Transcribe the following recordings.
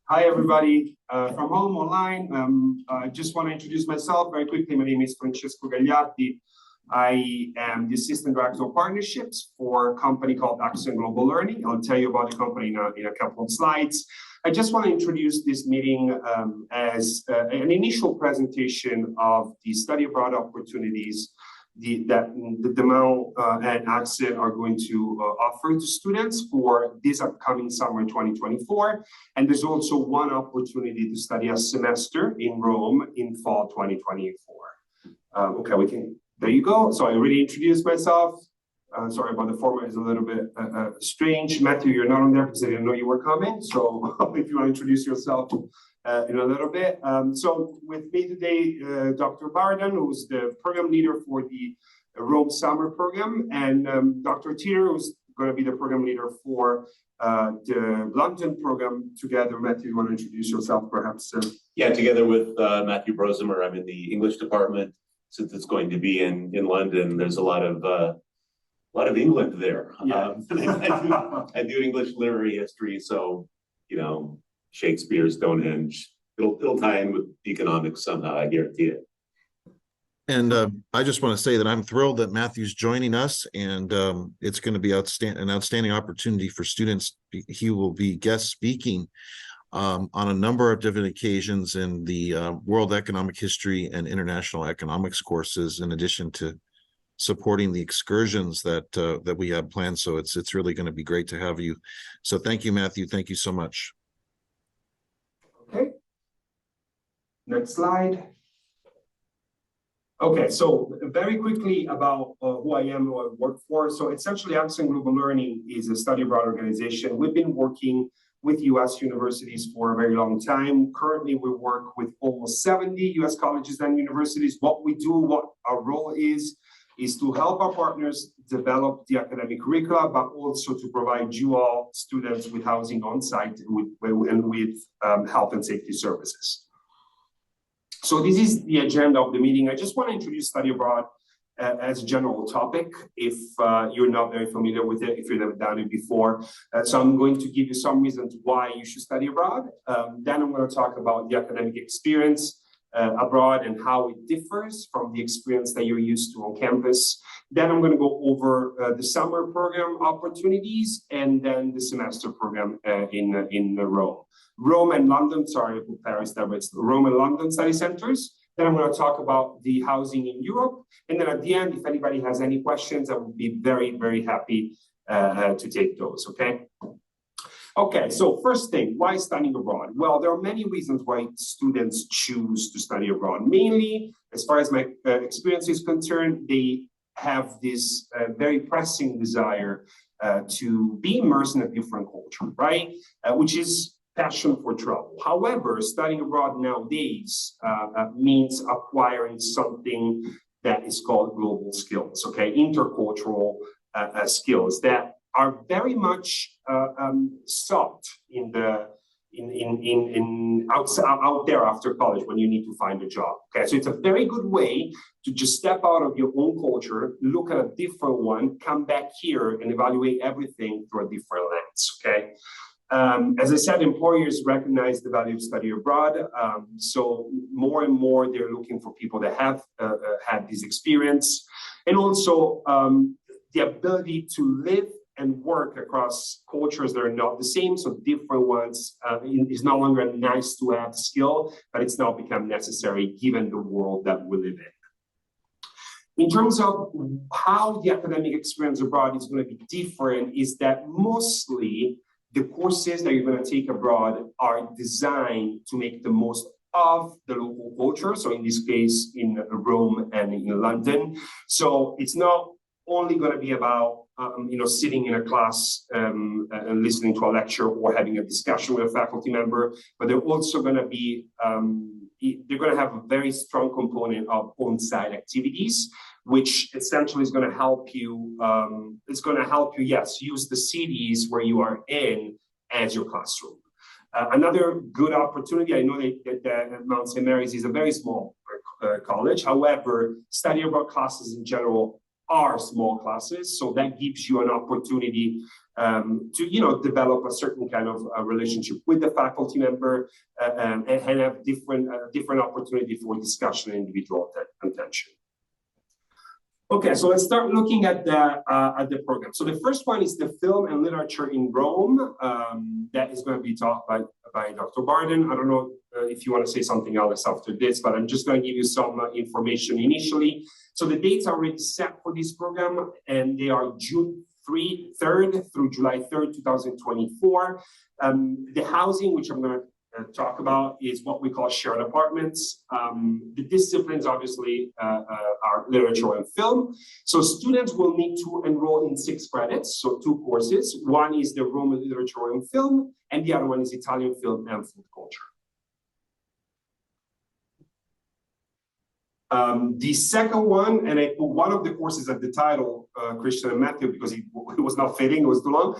Hi, everybody from home, online. I just want to introduce myself very quickly. My name is Francesco Gagliardi. I am the Assistant Director of Partnerships for a company called Accent Global Learning. I'll tell you about the company in a couple of slides. I just want to introduce this meeting as an initial presentation of the study abroad opportunities that the DeMau and Accent are going to offer to students for this upcoming summer 2024. And there's also one opportunity to study a semester in Rome in fall 2024. There you go. So I already introduced myself. Sorry about the format, is a little bit strange. Matthew, you're not on there because I didn't know you were coming. So if you want to introduce yourself in a little bit. So with me today, Dr. Barden, who's the program leader for the Rome Summer Program, and Dr. Teeter, who's going to be the program leader for the London program. Together, Matthew, you want to introduce yourself perhaps? Yeah, together with Matthew Brosemer, I'm in the English department. Since it's going to be in London, there's a lot of England there. Yeah. I do English literary history, so Shakespeare, Stonehenge. It'll tie in with economics somehow, I guarantee it. And I just want to say that I'm thrilled that Matthew's joining us, and it's going to be an outstanding opportunity for students. He will be guest speaking on a number of different occasions in the World Economic History and International Economics courses, in addition to supporting the excursions that we have planned. So it's really going to be great to have you. So thank you, Matthew. Thank you so much. Okay. Next slide. Okay, so very quickly about who I am, who I work for. So essentially, Accent Global Learning is a study abroad organization. We've been working with U.S. universities for a very long time. Currently, we work with almost 70 U.S. colleges and universities. What we do, what our role is to help our partners develop the academic curricula, but also to provide you all students with housing on site and with health and safety services. So this is the agenda of the meeting. I just want to introduce study abroad as a general topic, if you're not very familiar with it, if you've never done it before. So I'm going to give you some reasons why you should study abroad. Then I'm going to talk about the academic experience abroad and how it differs from the experience that you're used to on campus. Then I'm going to go over the summer program opportunities and then the semester program in Rome. Rome and London, sorry, Paris, but it's Rome and London study centers. Then I'm going to talk about the housing in Europe. And then at the end, if anybody has any questions, I would be very, very happy to take those, okay? Okay, so first thing, why studying abroad? Well, there are many reasons why students choose to study abroad. Mainly, as far as my experience is concerned, they have this very pressing desire to be immersed in a different culture, right? Which is passion for travel. However, studying abroad nowadays means acquiring something that is called global skills, okay? Intercultural skills that are very much sought out there after college when you need to find a job. Okay, so it's a very good way to just step out of your own culture, look at a different one, come back here and evaluate everything through a different lens. Okay. As I said, employers recognize the value of study abroad. So more and more they're looking for people that have had this experience, and also the ability to live and work across cultures that are not the same, so different ones, is no longer a nice to have skill, but it's now become necessary given the world that we live in. In terms of how the academic experience abroad is going to be different, is that mostly the courses that you're going to take abroad are designed to make the most of the local culture. So in this case, in Rome and in London. So it's not only going to be about sitting in a class and listening to a lecture or having a discussion with a faculty member, but they're also going to be, they're going to have a very strong component of on-site activities, which essentially is going to help you, yes, use the cities where you are in as your classroom. Another good opportunity, I know that Mount St. Mary's is a very small college. However, study abroad classes in general are small classes. So that gives you an opportunity to develop a certain kind of relationship with the faculty member and have different opportunity for discussion and individual attention. Okay, so let's start looking at the program. So the first one is the film and literature in Rome. That is going to be taught by Dr. Barden. I don't know if you want to say something else after this, but I'm just going to give you some information initially. So the dates are already set for this program, and they are June 3rd through July 3rd, 2024. The housing, which I'm going to talk about, is what we call shared apartments. The disciplines obviously are literature and film. So students will need to enroll in 6 credits, so 2 courses. One is the Roman literature and film, and the other one is Italian film and food culture. The second one, and I put one of the courses at the title, Christian and Matthew, because it was not fitting, it was too long.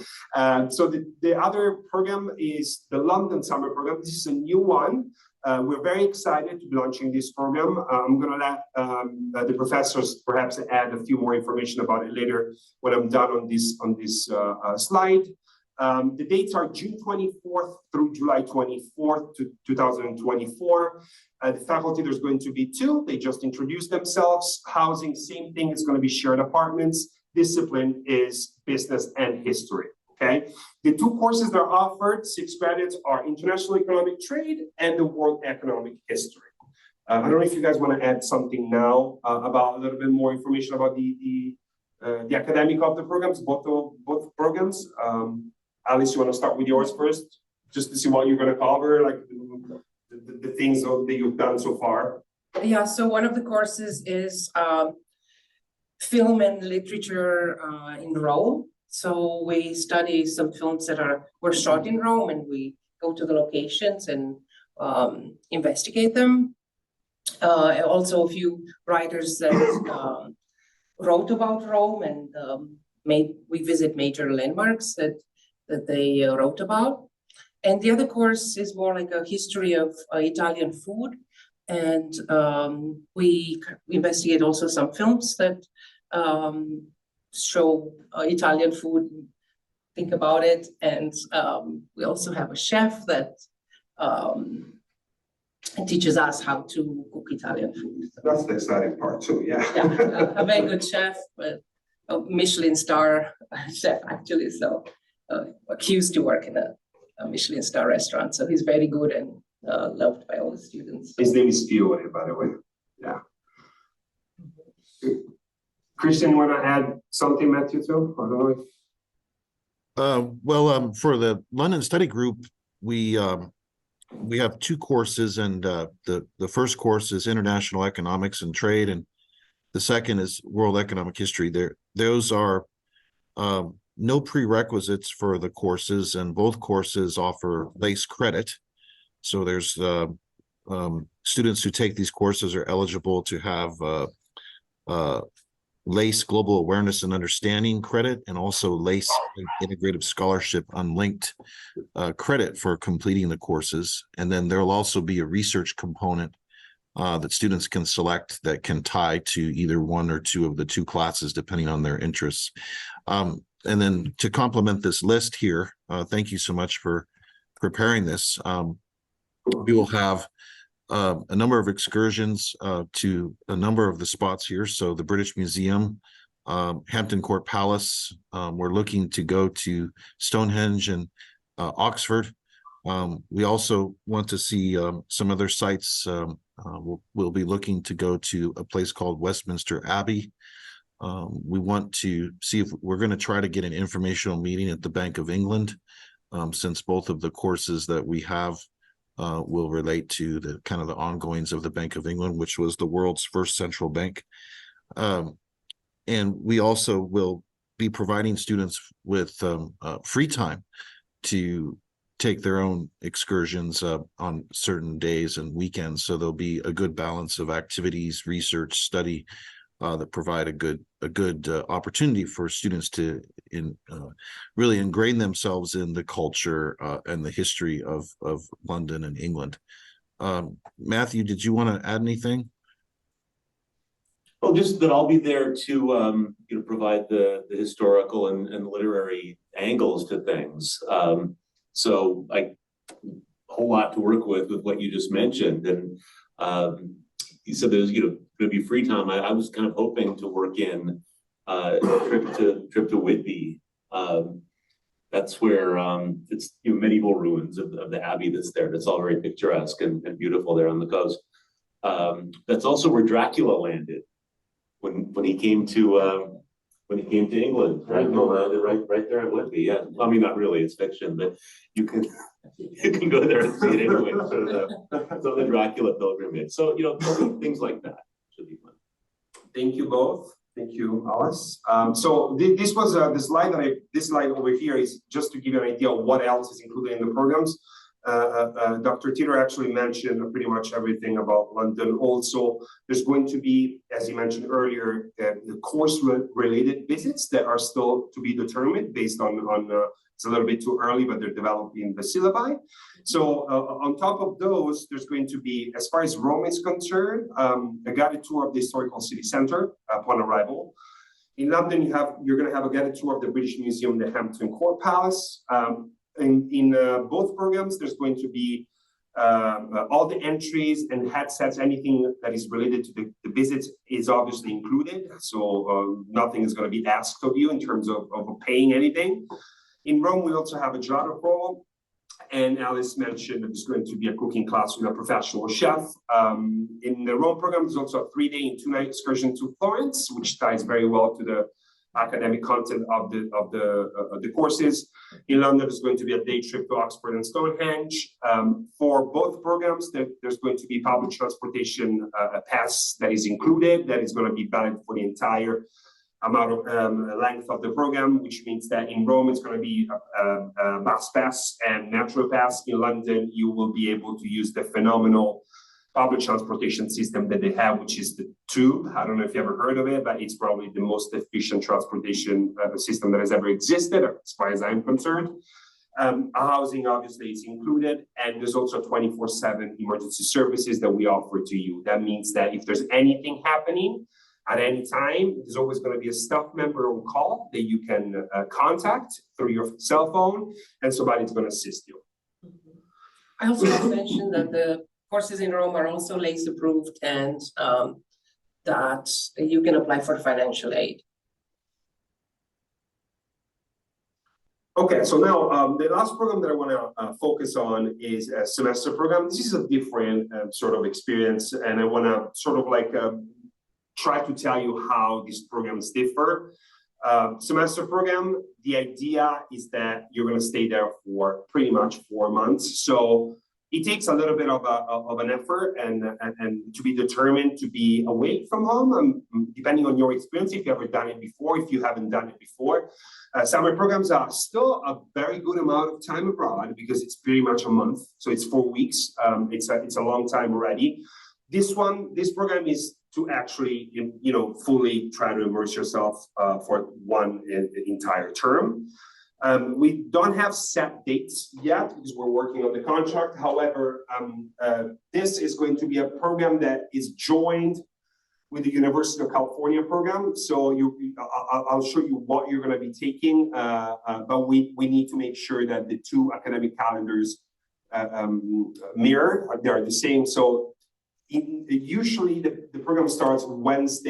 So the other program is the London Summer Program. This is a new one. We're very excited to be launching this program. I'm going to let the professors perhaps add a few more information about it later when I'm done on this slide. The dates are June 24th through July 24th, 2024. The faculty, there's going to be 2. They just introduced themselves. Housing, same thing. It's going to be shared apartments. Discipline is business and history. Okay. The 2 courses that are offered, 6 credits, are International Economic Trade and the World Economic History. I don't know if you guys want to add something now about a little bit more information about the academic of the programs, both programs. Alice, you want to start with yours first, just to see what you're going to cover, like the things that you've done so far? Yeah, so one of the courses is film and literature in Rome. So we study some films that were shot in Rome, and we go to the locations and investigate them. Also, a few writers that wrote about Rome, and we visit major landmarks that they wrote about. And the other course is more like a history of Italian food. And we investigate also some films that show Italian food, think about it. And we also have a chef that teaches us how to cook Italian food. So, that's the exciting part too, yeah. Yeah, a very good chef, but a Michelin star chef actually. So accused to work in a Michelin star restaurant. So he's very good and loved by all the students. His name is Fiore, by the way. Yeah. Christian, you want to add something, Matthew, too? I don't know if... For the London Study Group, we have 2 courses, and the first course is International Economics and Trade, and the second is World Economic History. Those are no prerequisites for the courses, and both courses offer LACE credit. So there's students who take these courses are eligible to have LACE Global Awareness and Understanding credit, and also LACE Integrative Scholarship Unlinked credit for completing the courses. And then there'll also be a research component that students can select that can tie to either 1 or 2 of the 2 classes, depending on their interests. And then to complement this list here, thank you so much for preparing this. We will have a number of excursions to a number of the spots here. So the British Museum, Hampton Court Palace. We're looking to go to Stonehenge and Oxford. We also want to see some other sites. We'll be looking to go to a place called Westminster Abbey. We want to see if we're going to try to get an informational meeting at the Bank of England, since both of the courses that we have will relate to the kind of the ongoings of the Bank of England, which was the world's first central bank. And we also will be providing students with free time to take their own excursions on certain days and weekends. So there'll be a good balance of activities, research, study that provide a good opportunity for students to really ingrain themselves in the culture and the history of London and England. Matthew, did you want to add anything? Well, just that I'll be there to, provide the historical and literary angles to things. So a whole lot to work with what you just mentioned. And you said there's, going to be free time. I was kind of hoping to work in a trip to Whitby. That's where it's medieval ruins of the abbey that's there. That's all very picturesque and beautiful there on the coast. That's also where Dracula landed when he came to England, right? Right there at Whitby. Yeah, I mean, not really, it's fiction, but you can go there and see it anyway. So the Dracula pilgrimage. So things like that should be fun. Thank you both. Thank you, Alice. So this was the slide this slide over here is just to give you an idea of what else is included in the programs. Dr. Teeter actually mentioned pretty much everything about London. Also, there's going to be, as he mentioned earlier, the course-related visits that are still to be determined based on it's a little bit too early, but they're developing the syllabi. So on top of those, there's going to be, as far as Rome is concerned, a guided tour of the historical city center upon arrival. In London, you're going to have a guided tour of the British Museum, the Hampton Court Palace. In both programs, there's going to be all the entries and headsets, anything that is related to the visits is obviously included. So nothing is going to be asked of you in terms of paying anything. In Rome, we also have a gelato program. And Alice mentioned that there's going to be a cooking class with a professional chef. In the Rome program, there's also a 3-day and 2-night excursion to Florence, which ties very well to the academic content of the courses. In London, there's going to be a day trip to Oxford and Stonehenge. For both programs, there's going to be public transportation pass that is included, that is going to be valid for the entire amount of length of the program, which means that in Rome, it's going to be a bus pass and metro pass. In London, you will be able to use the phenomenal public transportation system that they have, which is the Tube. I don't know if you ever heard of it, but it's probably the most efficient transportation system that has ever existed, as far as I'm concerned. Housing, obviously, is included, and there's also 24/7 emergency services that we offer to you. That means that if there's anything happening at any time, there's always going to be a staff member on call that you can contact through your cell phone, and somebody's going to assist you. I also want to mention that the courses in Rome are also LACE approved, and that you can apply for financial aid. Okay, so now the last program that I want to focus on is a semester program. This is a different sort of experience, and I want to sort of like try to tell you how these programs differ. Semester program, the idea is that you're going to stay there for pretty much 4 months. So it takes a little bit of an effort and to be determined to be away from home, depending on your experience, if you've ever done it before, if you haven't done it before. Summer programs are still a very good amount of time abroad because it's pretty much a month. So it's 4 weeks. It's a long time already. This program is to actually, fully try to immerse yourself for one entire term. We don't have set dates yet because we're working on the contract. However, this is going to be a program that is joined with the University of California program. So I'll show you what you're going to be taking, but we need to make sure that the two academic calendars mirror, they are the same. So usually the program starts last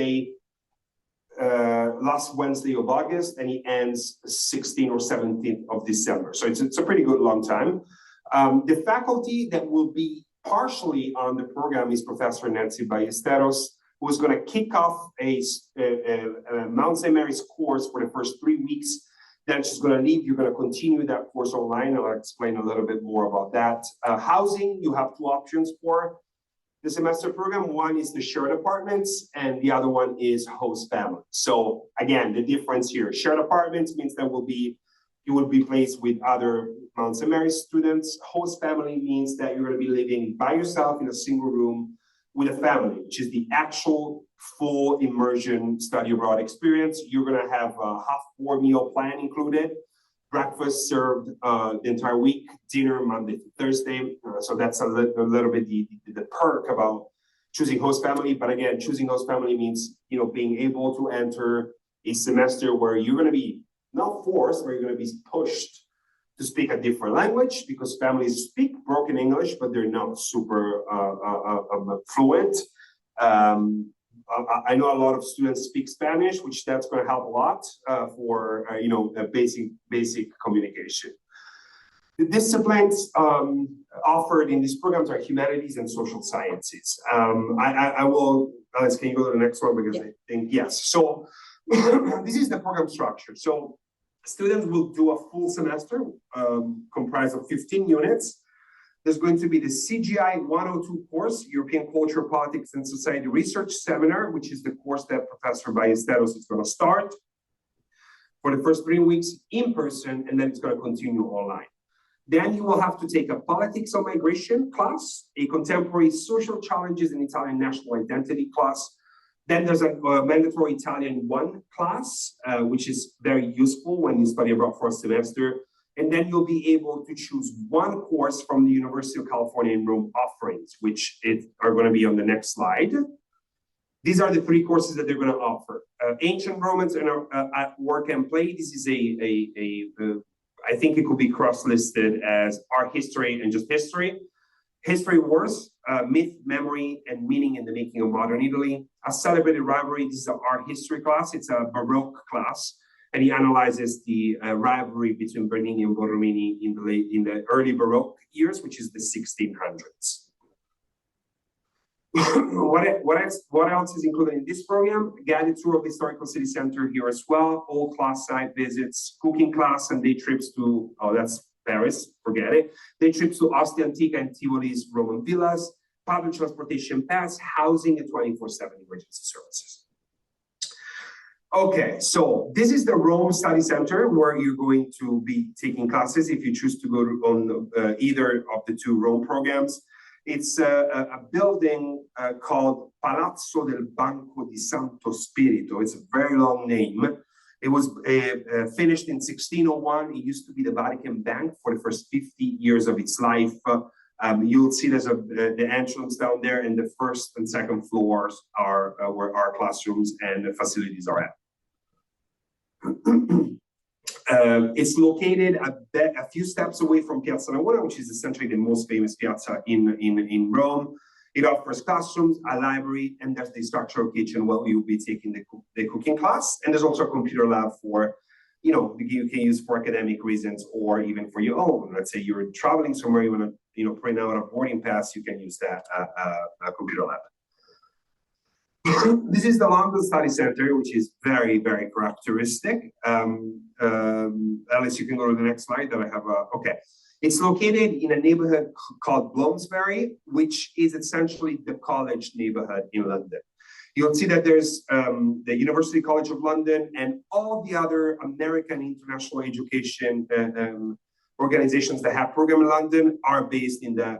Wednesday of August, and it ends 16th or 17th of December. So it's a pretty good long time. The faculty that will be partially on the program is Professor Nancy Ballesteros, who is going to kick off a Mount St. Mary's course for the first 3 weeks. Then she's going to leave. You're going to continue that course online. I'll explain a little bit more about that. Housing, you have 2 options for the semester program. One is the shared apartments, and the other one is host family. So again, the difference here, shared apartments means that you will be placed with other Mount St. Mary's students. Host family means that you're going to be living by yourself in a single room with a family, which is the actual full immersion study abroad experience. You're going to have a half-4 meal plan included. Breakfast served the entire week, dinner Monday to Thursday. So that's a little bit the perk about choosing host family. But again, choosing host family means, being able to enter a semester where you're going to be not forced, where you're going to be pushed to speak a different language, because families speak broken English, but they're not super fluent. I know a lot of students speak Spanish, which that's going to help a lot for basic communication. The disciplines offered in these programs are humanities and social sciences. I will, Alice, can you go to the next one? Because I think, yes. So this is the program structure. So students will do a full semester comprised of 15 units. There's going to be the CGI 102 course, European Culture, Politics, and Society Research Seminar, which is the course that Professor Ballesteros is going to start for the first 3 weeks in person, and then it's going to continue online. Then you will have to take a Politics on Migration class, a Contemporary Social Challenges in Italian National Identity class. Then there's a mandatory Italian 1 class, which is very useful when you study abroad for a semester. And then you'll be able to choose 1 course from the University of California in Rome offerings, which are going to be on the next slide. These are the 3 courses that they're going to offer. Ancient Romans and at Work and Play. This is I think it could be cross-listed as art history and just history. History Wars, Myth, Memory, and Meaning in the Making of Modern Italy. A Celebrated Rivalry, this is an art history class. It's a Baroque class, and he analyzes the rivalry between Bernini and Borromini in the early Baroque years, which is the 1600s. What else is included in this program? Guided tour of the historical city center here as well. All class site visits, cooking class, and day trips to, that's Paris, forget it. Day trips to Ostia Antica and Tivoli's Roman villas, public transportation pass, housing, and 24/7 emergency services. Okay, so this is the Rome Study Center where you're going to be taking classes if you choose to go on either of the 2 Rome programs. It's a building called Palazzo del Banco di Santo Spirito. It's a very long name. It was finished in 1601. It used to be the Vatican Bank for the first 50 years of its life. You'll see there's the entrance down there, and the first and second floors are where our classrooms and the facilities are at. It's located a few steps away from Piazza Navona, which is essentially the most famous piazza in Rome. It offers classrooms, a library, and there's the structural kitchen where you'll be taking the cooking class. And there's also a computer lab for, you can use for academic reasons or even for your own. Let's say you're traveling somewhere, you want to, print out a boarding pass, you can use that computer lab. This is the London Study Center, which is very, very characteristic. Alice, you can go to the next slide that I have. Okay. It's located in a neighborhood called Bloomsbury, which is essentially the college neighborhood in London. You'll see that there's the University College of London and all the other American international education organizations that have program in London are based in that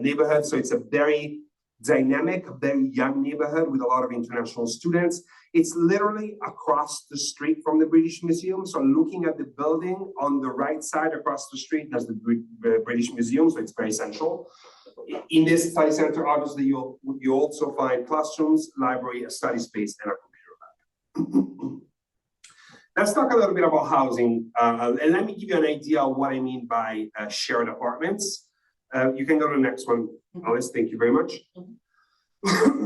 neighborhood. So it's a very dynamic, very young neighborhood with a lot of international students. It's literally across the street from the British Museum. So looking at the building on the right side across the street, there's the British Museum, so it's very central. In this study center, obviously, you also find classrooms, library, a study space, and a computer lab. Let's talk a little bit about housing. And let me give you an idea of what I mean by shared apartments. You can go to the next one, Alice. Thank you very much.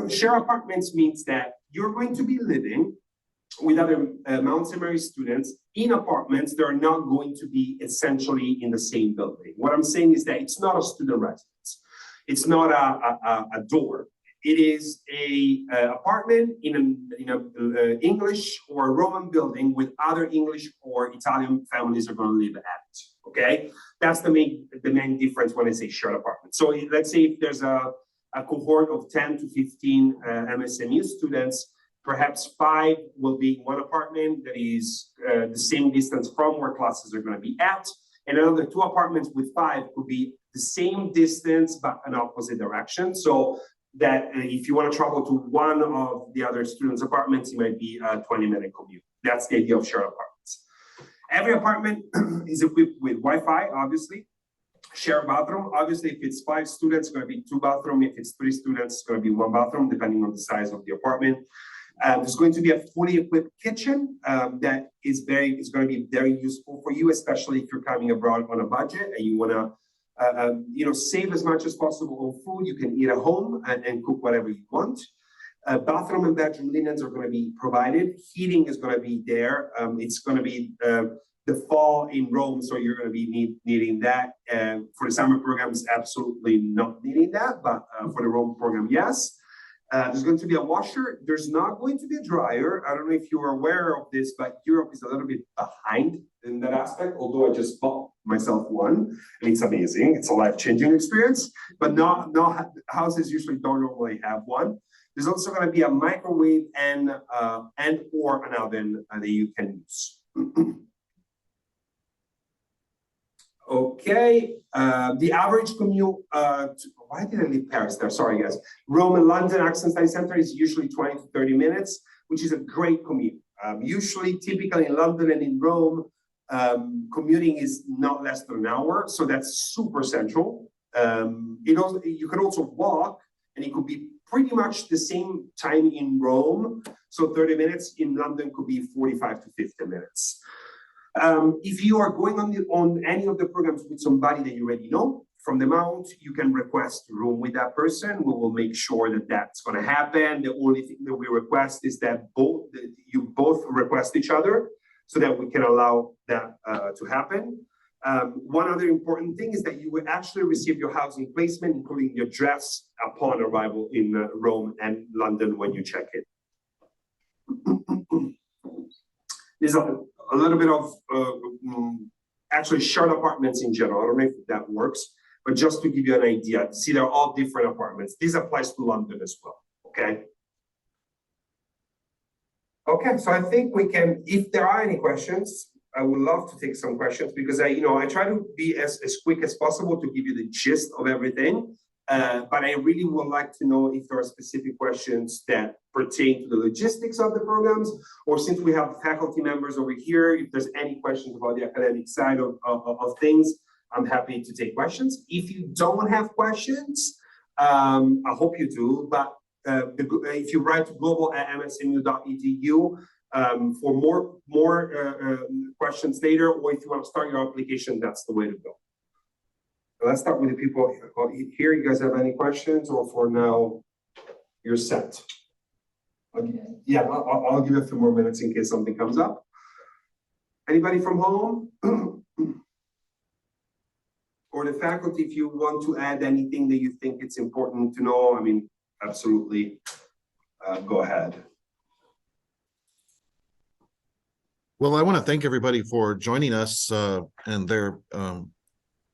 Shared apartments means that you're going to be living with other Mount St. Mary students in apartments that are not going to be essentially in the same building. What I'm saying is that it's not a student residence. It's not a dorm. It is a apartment in an English or Roman building with other English or Italian families are going to live at. Okay, that's the main difference when I say shared apartment. So let's say if there's a cohort of 10 to 15 MSMU students, perhaps 5 will be in one apartment that is the same distance from where classes are going to be at, and another 2 apartments with 5 could be the same distance but an opposite direction. So that if you want to travel to one of the other students' apartments, it might be a 20-minute commute. That's the idea of shared apartments. Every apartment is equipped with Wi-Fi, obviously, share a bathroom. Obviously, if it's 5 students, it's going to be 2 bathrooms. If it's 3 students, it's going to be 1 bathroom, depending on the size of the apartment. There's going to be a fully equipped kitchen that is going to be very useful for you, especially if you're coming abroad on a budget and you want to, save as much as possible on food. You can eat at home and cook whatever you want. Bathroom and bedroom linens are going to be provided. Heating is going to be there. It's going to be the fall in Rome, so you're going to be needing that. For the summer programs, absolutely not needing that, but for the Rome program, yes. There's going to be a washer. There's not going to be a dryer. I don't know if you are aware of this, but Europe is a little bit behind in that aspect, although I just bought myself one, and it's amazing. It's a life-changing experience, but not houses usually don't normally have one. There's also going to be a microwave and or an oven that you can use. Okay, the average commute, why did I leave Paris there? Sorry, guys. Rome and London Accent Study Center is usually 20 to 30 minutes, which is a great commute. Typically in London and in Rome, commuting is not less than an hour, so that's super central. You could also walk, and it could be pretty much the same time in Rome. So 30 minutes in London could be 45 to 50 minutes. If you are going on any of the programs with somebody that you already know from the Mount, you can request a room with that person. We will make sure that that's going to happen. The only thing that we request is that you both request each other so that we can allow that to happen. One other important thing is that you will actually receive your housing placement, including your address, upon arrival in Rome and London when you check in. There's a little bit of actually shared apartments in general. I don't know if that works, but just to give you an idea, see, they're all different apartments. This applies to London as well, okay? Okay, so I think we can, if there are any questions, I would love to take some questions because I try to be as quick as possible to give you the gist of everything. But I really would like to know if there are specific questions that pertain to the logistics of the programs, or since we have faculty members over here, if there's any questions about the academic side of things, I'm happy to take questions. If you don't have questions, I hope you do, but if you write to global@msmu.edu for more questions later, or if you want to start your application, that's the way to go. Let's start with the people here. You guys have any questions, or for now, you're set? Okay. Yeah, I'll give you a few more minutes in case something comes up. Anybody from home? Or the faculty, if you want to add anything that you think it's important to know, I mean, absolutely, go ahead. Well, I want to thank everybody for joining us and their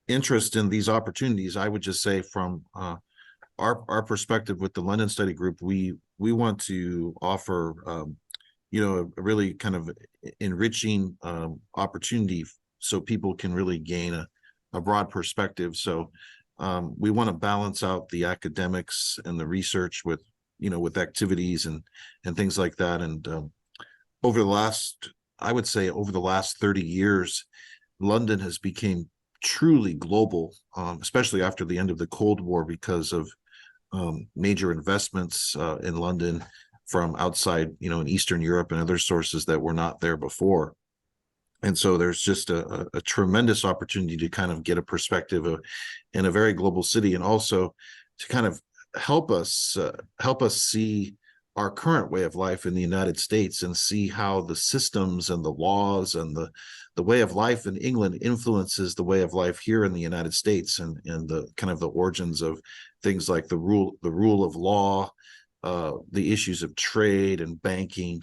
interest in these opportunities. I would just say from our perspective with the London Study Group, we want to offer a really kind of enriching opportunity so people can really gain a broad perspective. So we want to balance out the academics and the research with activities and things like that. And over the last 30 years, London has become truly global, especially after the end of the Cold War, because of major investments in London from outside, in Eastern Europe and other sources that were not there before. And so there's just a tremendous opportunity to kind of get a perspective in a very global city, and also to kind of help us see our current way of life in the United States and see how the systems and the laws and the way of life in England influences the way of life here in the United States, and the kind of the origins of things like the rule of law, the issues of trade and banking,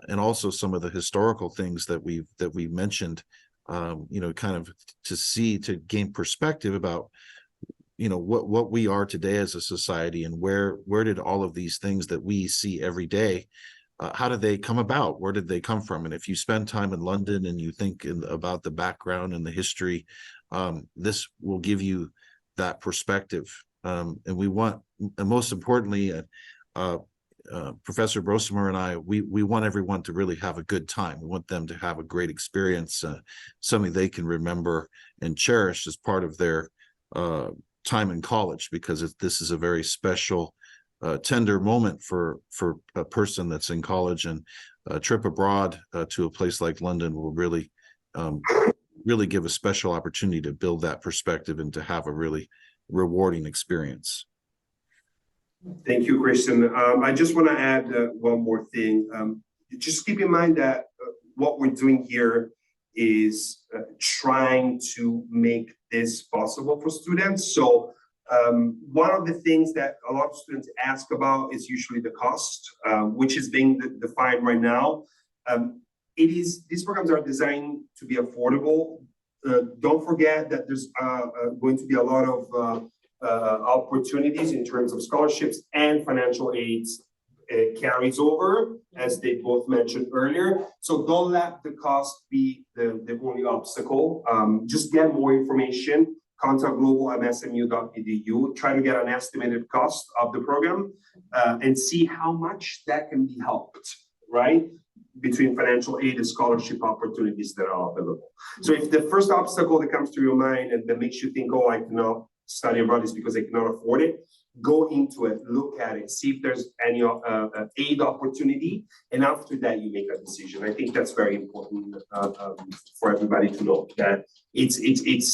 and also some of the historical things that we've mentioned, kind of to gain perspective about what we are today as a society, and where did all of these things that we see every day, how did they come about? Where did they come from? And if you spend time in London and you think about the background and the history, this will give you that perspective. And we want, and most importantly, Professor Brosemer and I, we want everyone to really have a good time. We want them to have a great experience, something they can remember and cherish as part of their time in college, because this is a very special, tender moment for a person that's in college, and a trip abroad to a place like London will really give a special opportunity to build that perspective and to have a really rewarding experience. Thank you, Christian. I just want to add one more thing. Just keep in mind that what we're doing here is trying to make this possible for students. So one of the things that a lot of students ask about is usually the cost, which is being defined right now. These programs are designed to be affordable. Don't forget that there's going to be a lot of opportunities in terms of scholarships and financial aids carries over, as they both mentioned earlier. So don't let the cost be the only obstacle. Just get more information, contact global.msmu.edu, try to get an estimated cost of the program, and see how much that can be helped, right? Between financial aid and scholarship opportunities that are available. So if the first obstacle that comes to your mind and that makes you think, oh, I cannot study abroad is because I cannot afford it, go into it, look at it, see if there's any aid opportunity, and after that you make a decision. I think that's very important for everybody to know that it's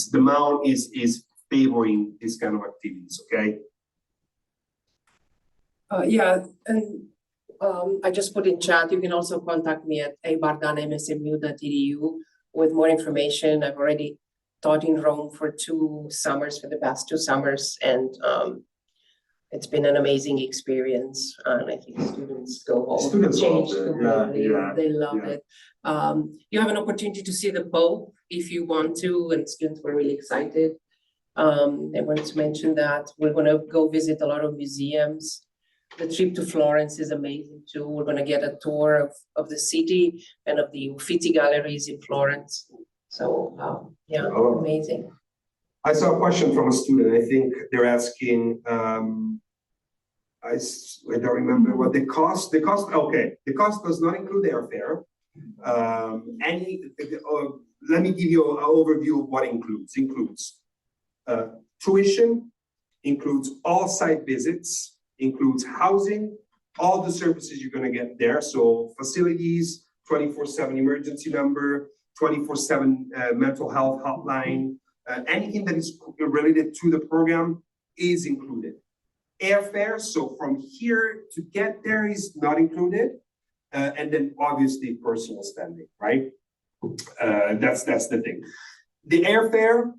the amount is favoring this kind of activities. Okay. Yeah, and I just put in chat. You can also contact me at abardan@msmu.edu with more information. I've already taught in Rome for the past 2 summers, and it's been an amazing experience. And I think students go home changed completely. They love it. You have an opportunity to see the Pope if you want to, and students were really excited. I wanted to mention that we're going to go visit a lot of museums. The trip to Florence is amazing too. We're going to get a tour of the city and of the Uffizi galleries in Florence. So yeah, amazing. I saw a question from a student. I think they're asking, I don't remember what the cost, okay. The cost does not include airfare. Let me give you an overview of what includes. Tuition, includes all site visits, includes housing, all the services you're going to get there. So facilities, 24/7 emergency number, 24/7 mental health hotline, anything that is related to the program is included. Airfare, so from here to get there is not included. And then obviously personal spending, right? That's the thing. The airfare,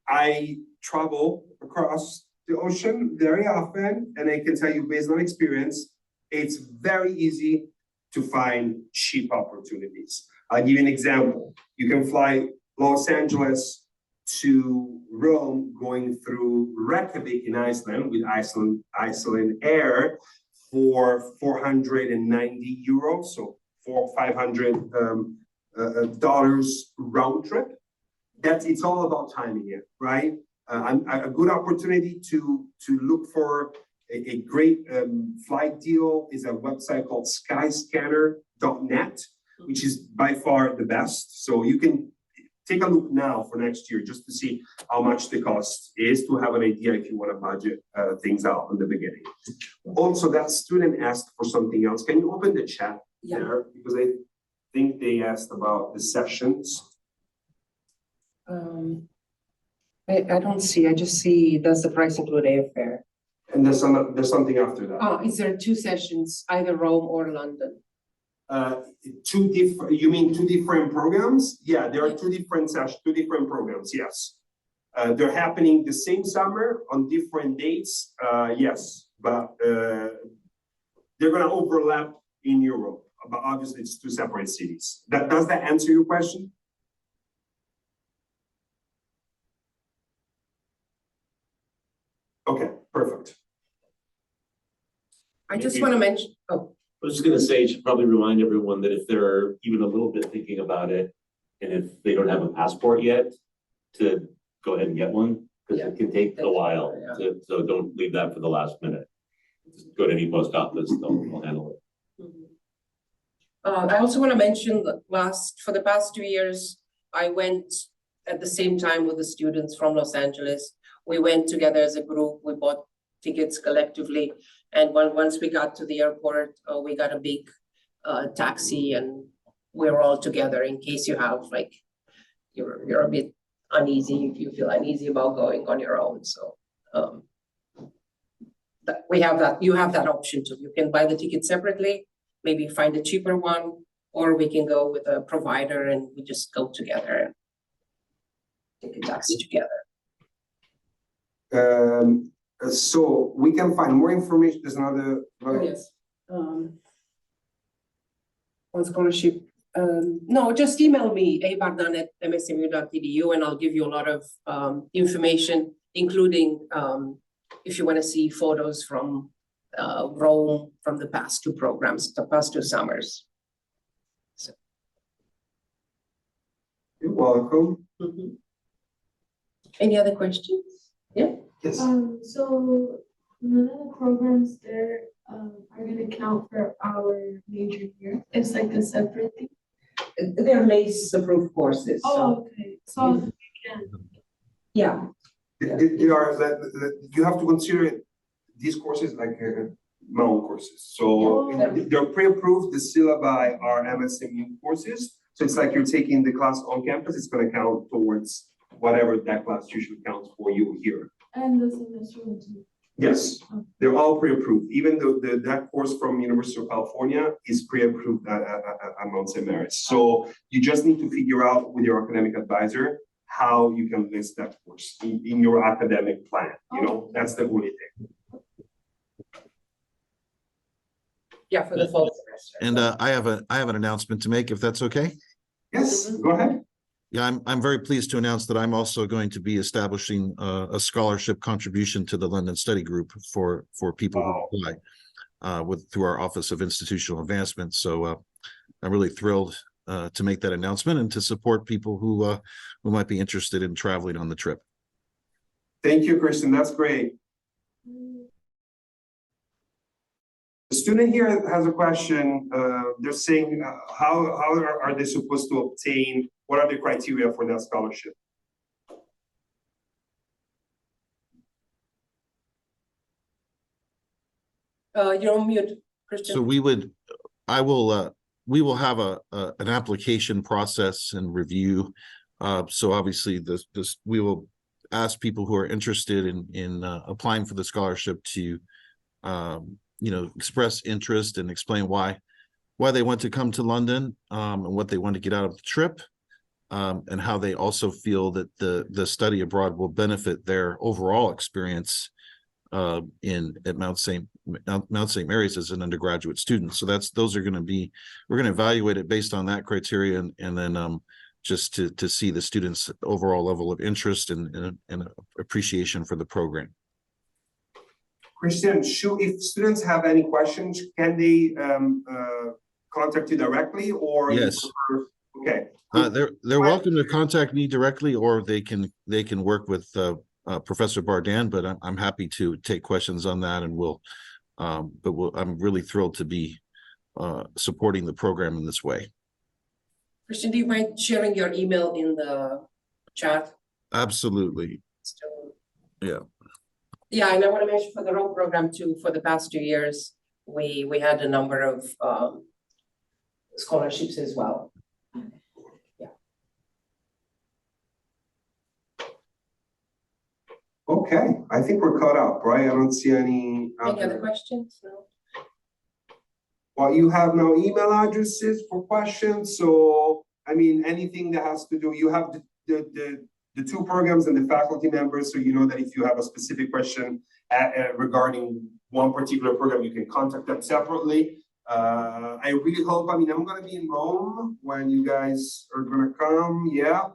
I travel across the ocean very often, and I can tell you based on experience, it's very easy to find cheap opportunities. I'll give you an example. You can fly Los Angeles to Rome going through Reykjavik in Iceland with Iceland Air for 490 euros, so $500 round trip. It's all about timing it, right? A good opportunity to look for a great flight deal is a website called skyscanner.net, which is by far the best. So you can take a look now for next year just to see how much the cost is, to have an idea if you want to budget things out in the beginning. Also, that student asked for something else. Can you open the chat there? Because I think they asked about the sessions. I don't see. I just see, does the price include airfare? And there's something after that. Oh, is there 2 sessions, either Rome or London? You mean 2 different programs? Yeah, there are 2 different sessions, 2 different programs. Yes, they're happening the same summer on different dates. Yes, but they're going to overlap in Europe. But obviously, it's 2 separate cities. Does that answer your question? Okay, perfect. I just want to mention. Oh. I was just going to say, you should probably remind everyone that if they're even a little bit thinking about it, and if they don't have a passport yet, to go ahead and get one, because it can take a while. So don't leave that for the last minute. Just go to any post office, they'll handle it. I also want to mention that for the past 2 years, I went at the same time with the students from Los Angeles. We went together as a group, we bought tickets collectively. And once we got to the airport, we got a big taxi and we were all together in case you have like, you're a bit uneasy, if you feel uneasy about going on your own. So we have that, you have that option too. You can buy the ticket separately, maybe find a cheaper one, or we can go with a provider and we just go together and take a taxi together. So we can find more information. There's another. Oh, yes. On scholarship. No, just email me, abardan@msmu.edu, and I'll give you a lot of information, including if you want to see photos from Rome from the past 2 programs, the past 2 summers. So. You're welcome. Any other questions? Yeah. Yes. So none of the programs there are going to count for our major year. It's like a separate thing. They're LACE approved courses. Oh, okay. So we can. Yeah. You have to consider these courses like Mountain courses. So they're pre-approved. The syllabi are MSMU courses. So it's like you're taking the class on campus. It's going to count towards whatever that class usually counts for you here. And the semester one too. Yes, they're all pre-approved. Even though that course from University of California is pre-approved at Mount St. Mary's. So you just need to figure out with your academic advisor how you can list that course in your academic plan. You know, that's the only thing. Yeah, for the fall semester. And I have an announcement to make, if that's okay. Yes, go ahead. Yeah, I'm very pleased to announce that I'm also going to be establishing a scholarship contribution to the London Study Group for people who apply through our Office of Institutional Advancement. So I'm really thrilled to make that announcement and to support people who might be interested in traveling on the trip. Thank you, Kristen. That's great. The student here has a question. They're saying, how are they supposed to obtain? What are the criteria for that scholarship? You're on mute, Christian. So we will have an application process and review. So obviously we will ask people who are interested in applying for the scholarship to express interest and explain why they want to come to London and what they want to get out of the trip, and how they also feel that the study abroad will benefit their overall experience at Mount St. Mary's as an undergraduate student. So we're going to evaluate it based on that criteria, and then just to see the students' overall level of interest and appreciation for the program. Christian, if students have any questions, can they contact you directly, or? Yes. Okay. They're welcome to contact me directly, or they can work with Professor Bardan, but I'm happy to take questions on that, and I'm really thrilled to be supporting the program in this way. Christian, do you mind sharing your email in the chat? Absolutely. Yeah. Yeah, and I want to mention for the Rome program too, for the past 2 years, we had a number of scholarships as well. Yeah. Okay, I think we're caught up, right? I don't see any. Any other questions? No. Well, you have no email addresses for questions, so I mean, anything that has to do, you have the 2 programs and the faculty members, so you know that if you have a specific question regarding one particular program, you can contact them separately. I really hope, I'm going to be in Rome when you guys are going to come. Yeah,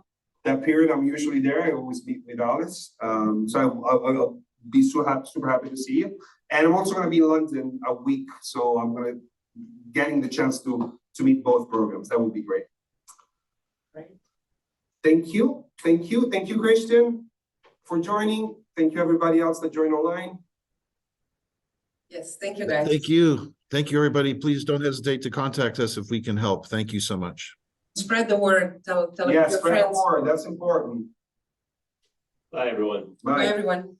that period I'm usually there. I always meet with Alice. So I'll be super happy to see you. And I'm also going to be in London a week, so I'm going to getting the chance to meet both programs. That would be great. Right. Thank you, Christian, for joining. Thank you, everybody else that joined online. Yes, thank you, guys. Thank you. Thank you, everybody. Please don't hesitate to contact us if we can help. Thank you so much. Spread the word. Tell Yes, your spread the friends. word. That's important. Bye, everyone. Bye, Bye. everyone.